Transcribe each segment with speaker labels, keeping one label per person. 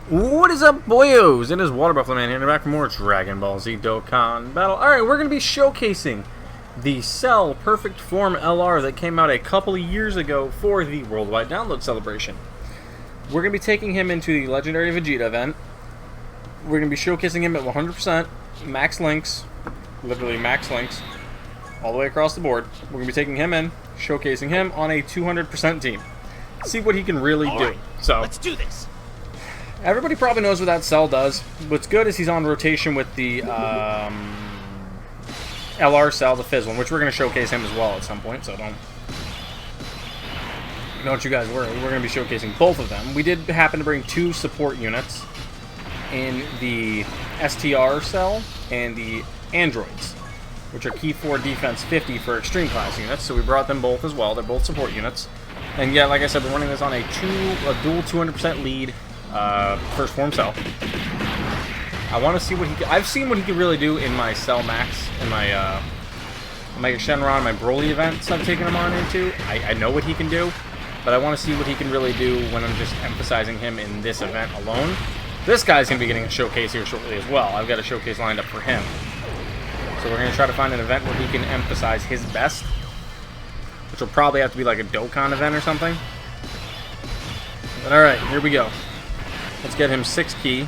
Speaker 1: What is up, boyos? It is Water Buffalo Man here, back for more Dragon Ball Z Dokkan battle. Alright, we're going to be showcasing the Cell Perfect Form LR that came out a couple of years ago for the Worldwide Download Celebration. We're going to be taking him into the Legendary Vegeta event. We're going to be showcasing him at 100%, max links, literally max links, all the way across the board. We're going to be taking him in, showcasing him on a 200% team. See what he can really do.
Speaker 2: Right,
Speaker 1: so
Speaker 2: let's do this.
Speaker 1: Everybody probably knows what that Cell does. What's good is he's on rotation with the LR Cell, the Fizz one, which we're going to showcase him as well at some point, so don't you guys worry. We're going to be showcasing both of them. We did happen to bring two support units in the STR Cell and the Androids, which are Key 4 Defense 50 for Extreme Class units, so we brought them both as well. They're both support units. And yeah, like I said, we're running this on a dual 200% lead first form Cell. I want to see what he can. I've seen what he can really do in my Cell Max, in my Mega Shenron, my Broly events I've taken him on into. I know what he can do, but I want to see what he can really do when I'm just emphasizing him in this event alone. This guy's going to be getting a showcase here shortly as well. I've got a showcase lined up for him. So we're going to try to find an event where he can emphasize his best, which will probably have to be like a Dokkan event or something. But alright, here we go. Let's get him 6 key,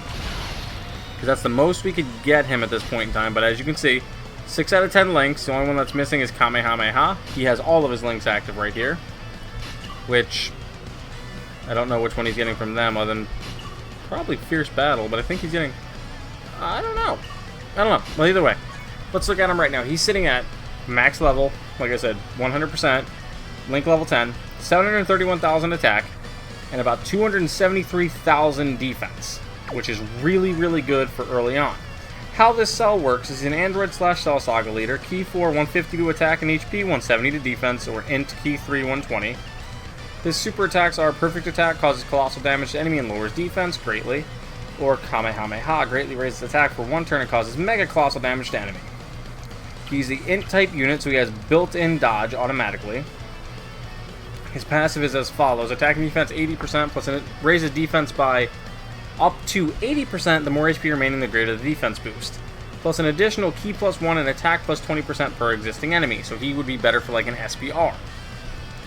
Speaker 1: because that's the most we could get him at this point in time. But as you can see, 6 out of 10 links. The only one that's missing is Kamehameha. He has all of his links active right here, which I don't know which one he's getting from them, other than probably Fierce Battle, but I think he's getting... I don't know. Well, either way, let's look at him right now. He's sitting at max level, like I said, 100%, link level 10, 731,000 attack, and about 273,000 defense, which is really, really good for early on. How this Cell works is an Android / Cell Saga leader, Key 4 150 to attack and HP, 170 to defense, or INT Key 3 120. His super attacks are Perfect Attack, causes colossal damage to enemy and lowers defense greatly, or Kamehameha, greatly raises attack for 1 turn and causes mega colossal damage to enemy. He's the INT type unit, so he has built-in dodge automatically. His passive is as follows: attacking defense 80%, plus it raises defense by up to 80%, the more HP remaining, the greater the defense boost. Plus an additional Key +1 and attack plus 20% per existing enemy, so he would be better for like an SBR.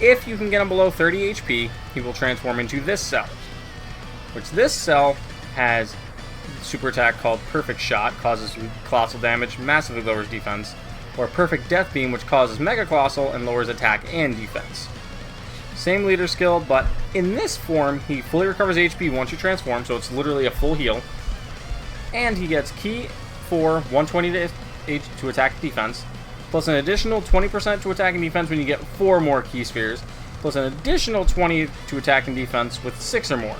Speaker 1: If you can get him below 30 HP, he will transform into this Cell, which this Cell has super attack called Perfect Shot, causes colossal damage, massively lowers defense, or Perfect Death Beam, which causes mega colossal and lowers attack and defense. Same leader skill, but in this form, he fully recovers HP once you transform, so it's literally a full heal. And he gets Key 4 120 to attack and defense, plus an additional 20% to attack and defense when you get 4 more Key Spheres, plus an additional 20 to attack and defense with 6 or more,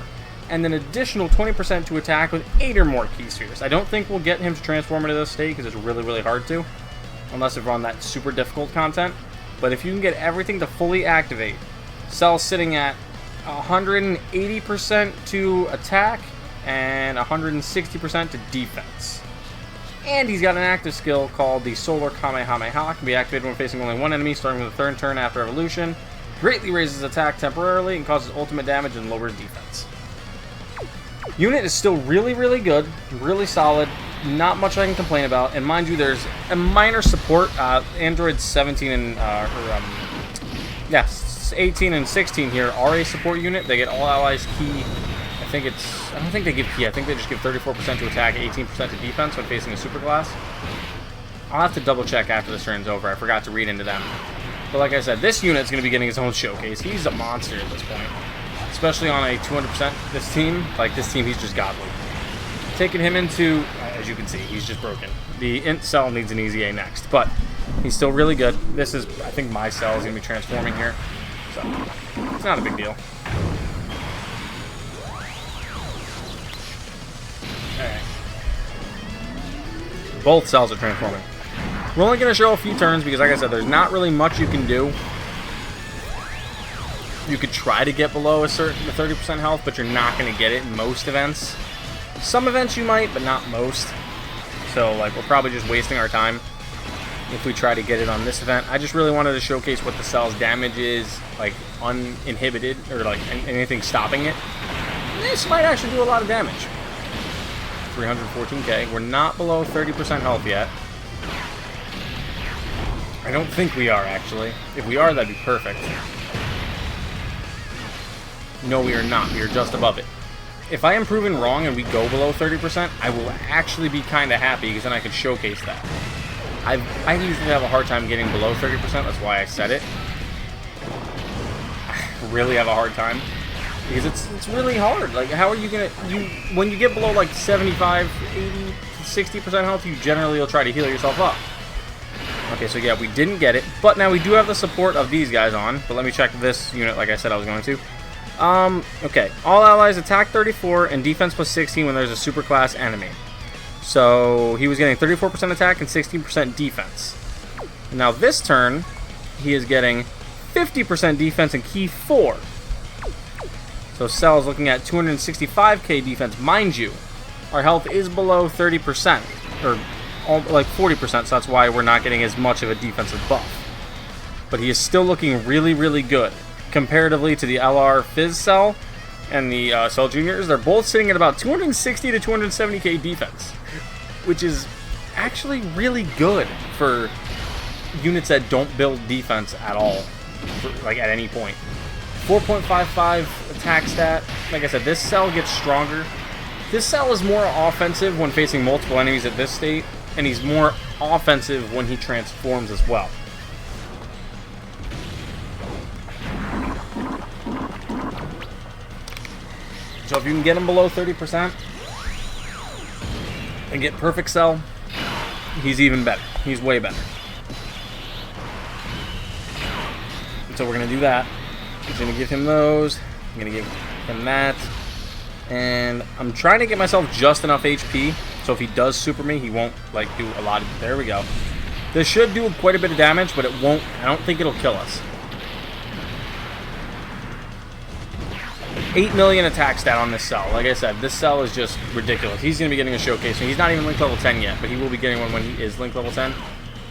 Speaker 1: and then additional 20% to attack with 8 or more Key Spheres. I don't think we'll get him to transform into this state, because it's really, really hard to, unless we run that super difficult content. But if you can get everything to fully activate, Cell's sitting at 180% to attack and 160% to defense. And he's got an active skill called the Solar Kamehameha. Can be activated when facing only one enemy, starting with the 3rd turn after evolution. Greatly raises attack temporarily and causes ultimate damage and lowers defense. Unit is still really, really good, really solid. Not much I can complain about. And mind you, there's a minor support. Android 17 and 18 and 16 here are a support unit. They get all allies key. I don't think they give key. I think they just give 34% to attack, 18% to defense when facing a super class. I'll have to double check after this turn's over. I forgot to read into them. But like I said, this unit's going to be getting his own showcase. He's a monster at this point, especially on a 200%. This team, he's just godly. Taking him into, as you can see, he's just broken. The INT Cell needs an EZA next, but he's still really good. This is, I think my Cell is going to be transforming here, so it's not a big deal. Alright. Both Cells are transforming. We're only going to show a few turns because, like I said, there's not really much you can do. You could try to get below a certain 30% health, but you're not going to get it in most events. Some events you might, but not most. So, like, we're probably just wasting our time if we try to get it on this event. I just really wanted to showcase what the Cell's damage is, like, uninhibited, or, like, anything stopping it. This might actually do a lot of damage. 314k. We're not below 30% health yet. I don't think we are, actually. If we are, that'd be perfect. No, we are not. We are just above it. If I am proven wrong and we go below 30%, I will actually be kind of happy, because then I can showcase that. I usually have a hard time getting below 30%. That's why I said it. I really have a hard time. Because it's really hard. Like, how are you going to... When you get below, like, 75, 80, 60% health, you generally will try to heal yourself up. Okay, so yeah, we didn't get it. But now we do have the support of these guys on. But let me check this unit like I said I was going to. Okay. All allies attack 34 and defense plus 16 when there's a superclass enemy. So he was getting 34% attack and 16% defense. Now this turn, he is getting 50% defense and key 4. So Cell is looking at 265k defense. Mind you, our health is below 30%, or like 40%, so that's why we're not getting as much of a defensive buff. But he is still looking really, really good. Comparatively to the LR Fizz Cell and the Cell Juniors, they're both sitting at about 260 to 270k defense, which is actually really good for units that don't build defense at all, like at any point. 4.55 attack stat. Like I said, this Cell gets stronger. This Cell is more offensive when facing multiple enemies at this state, and he's more offensive when he transforms as well. So if you can get him below 30% and get perfect Cell, he's even better. He's way better. And so we're going to do that. I'm going to give him those. I'm going to give him that. And I'm trying to get myself just enough HP, so if he does super me, he won't like do a lot of... There we go. This should do quite a bit of damage, but it won't... I don't think it'll kill us. 8 million attack stat on this Cell. Like I said, this Cell is just ridiculous. He's going to be getting a showcase. He's not even link level 10 yet, but he will be getting one when he is link level 10.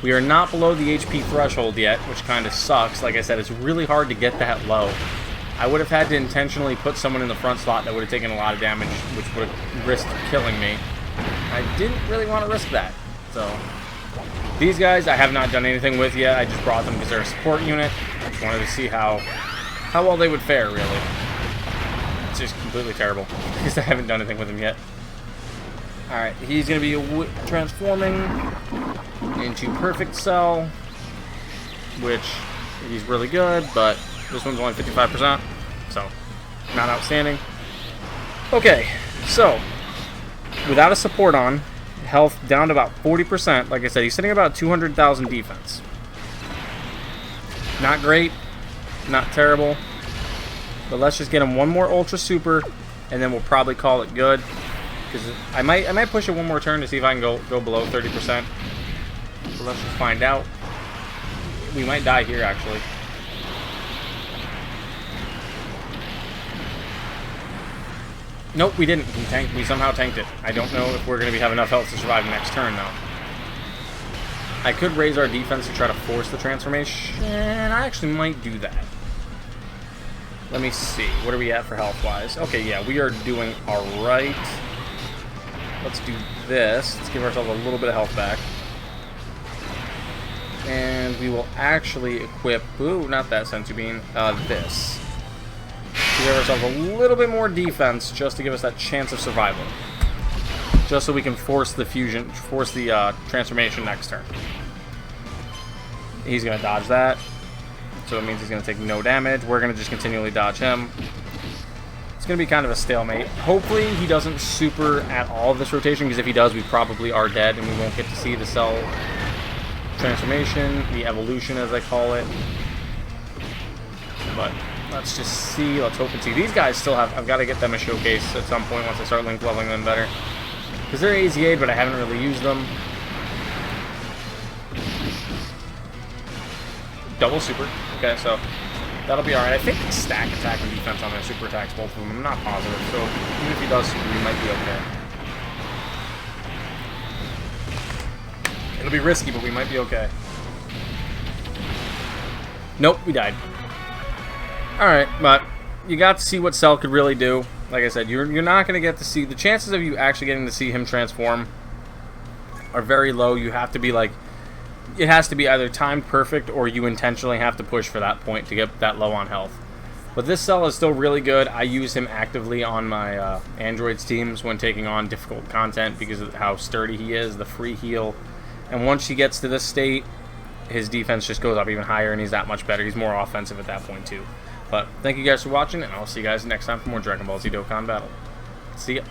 Speaker 1: We are not below the HP threshold yet, which kind of sucks. Like I said, it's really hard to get that low. I would have had to intentionally put someone in the front slot that would have taken a lot of damage, which would have risked killing me. I didn't really want to risk that. So, these guys I have not done anything with yet. I just brought them because they're a support unit. I just wanted to see how well they would fare, really. It's just completely terrible because I haven't done anything with him yet. Alright, he's going to be transforming into Perfect Cell, which he's really good, but this one's only 55%, so not outstanding. Okay, so without a support on, health down to about 40%. Like I said, he's sitting at about 200,000 defense. Not great, not terrible, but let's just get him one more Ultra Super, and then we'll probably call it good. Because I might push it one more turn to see if I can go below 30%. So let's just find out. We might die here, actually. Nope, we didn't. We somehow tanked it. I don't know if we're going to have enough health to survive the next turn, though. I could raise our defense to try to force the transformation. I actually might do that. Let me see. What are we at for health-wise? Okay, yeah, we are doing alright. Let's do this. Let's give ourselves a little bit of health back. And we will actually equip... Ooh, not that senzu bean. This. To give ourselves a little bit more defense just to give us that chance of survival. Just so we can force the fusion... Force the transformation next turn. He's going to dodge that. So it means he's going to take no damage. We're going to just continually dodge him. It's going to be kind of a stalemate. Hopefully he doesn't super at all this rotation, because if he does, we probably are dead and we won't get to see the Cell transformation, the evolution as I call it. But let's just see. Let's hope and see. These guys still have... I've got to get them a showcase at some point once I start link leveling them better. Because they're EZA, but I haven't really used them. Double super. Okay, so that'll be alright. I think they stack attack and defense on their super attacks, both of them. I'm not positive, so even if he does super, he might be okay. It'll be risky, but we might be okay. Nope, we died. Alright, but you got to see what Cell could really do. like I said, you're not going to get to see... The chances of you actually getting to see him transform are very low. You have to be like... It has to be either timed perfect or you intentionally have to push for that point to get that low on health. But this cell is still really good. I use him actively on my androids teams when taking on difficult content because of how sturdy he is, the free heal. And once he gets to this state, his defense just goes up even higher and he's that much better. He's more offensive at that point too. But thank you guys for watching, and I'll see you guys next time for more Dragon Ball Z Dokkan Battle. See ya.